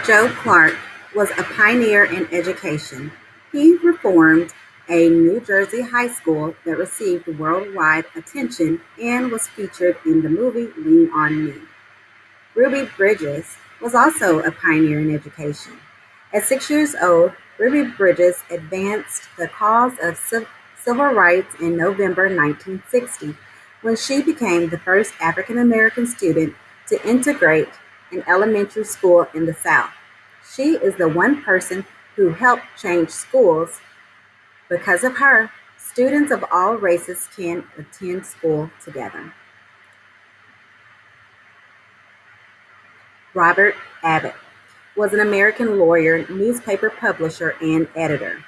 Joe Clark was a pioneer in education. He reformed a New Jersey high school that received worldwide attention and was featured in the movie Lean on Me. Ruby Bridges was also a pioneer in education. At 6 years old, Ruby Bridges advanced the cause of civil rights in November 1960 when she became the first African American student to integrate an elementary school in the South. She is the one person who helped change schools. Because of her, students of all races can attend school together. Robert Abbott was an American lawyer, newspaper publisher, and editor.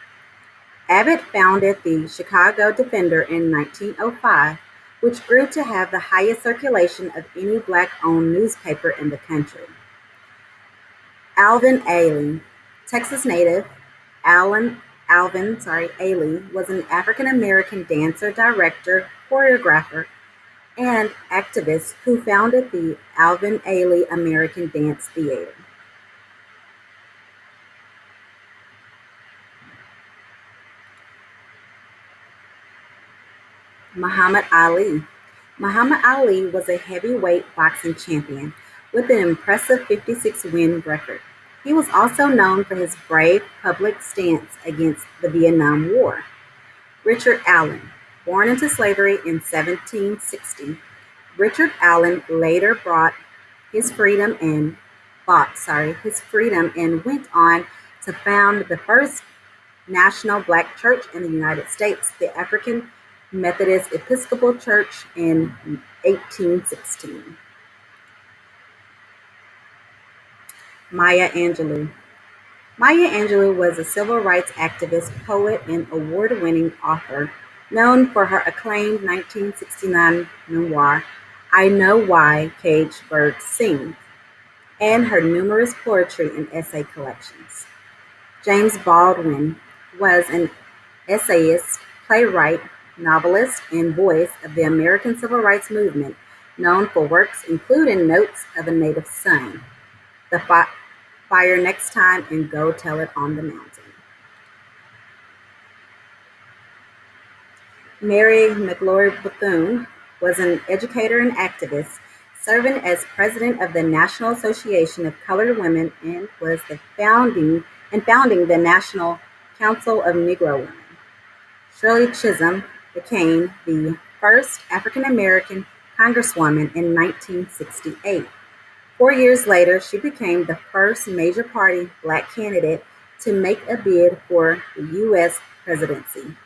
Abbott founded the Chicago Defender in 1905, which grew to have the highest circulation of any black-owned newspaper in the country. Alvin Ailey, Texas native Alvin Ailey was an African-American dancer, director, choreographer, and activist who founded the Alvin Ailey American Dance Theater. Muhammad Ali. Muhammad Ali was a heavyweight boxing champion with an impressive 56-win record. He was also known for his brave public stance against the Vietnam War. Richard Allen. Born into slavery in 1760, Richard Allen later his freedom and went on to found the first national black church in the United States, the African Methodist Episcopal Church, in 1816. Maya Angelou. Maya Angelou was a civil rights activist, poet, and award-winning author known for her acclaimed 1969 memoir, I Know Why Caged Birds Sing, and her numerous poetry and essay collections. James Baldwin was an essayist, playwright, novelist, and voice of the American Civil Rights Movement, known for works including Notes of a Native Son, The Fire Next Time, and Go Tell It on the Mountain. Mary McLaury Bethune was an educator and activist, serving as president of the National Association of Colored Women and was founding the National Council of Negro Women. Shirley Chisholm became the first African American congresswoman in 1968. 4 years later, she became the first major party black candidate to make a bid for the U.S. presidency.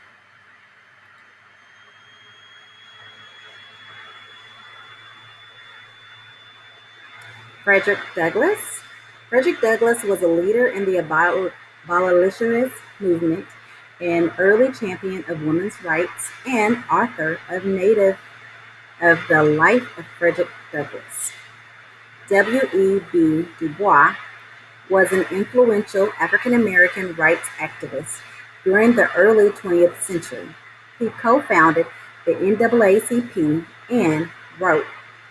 Frederick Douglass. Frederick Douglass was a leader in the abolitionist movement, an early champion of women's rights, and author of The Life of Frederick Douglass. W.E.B. Du Bois was an influential African American rights activist during the early 20th century. He co-founded the NAACP and wrote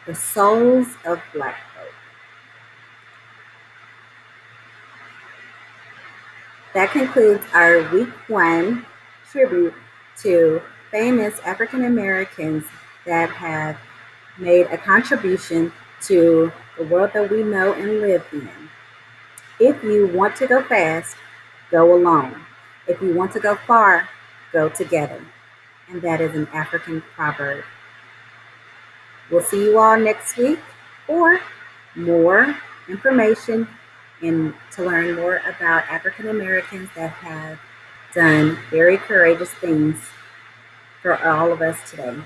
The Souls of Black Folk. That concludes our Week 1 tribute to famous African Americans that have made a contribution to the world that we know and live in. If you want to go fast, go alone. If you want to go far, go together. And that is an African proverb. We'll see you all next week for more information and to learn more about African Americans that have done very courageous things for all of us today.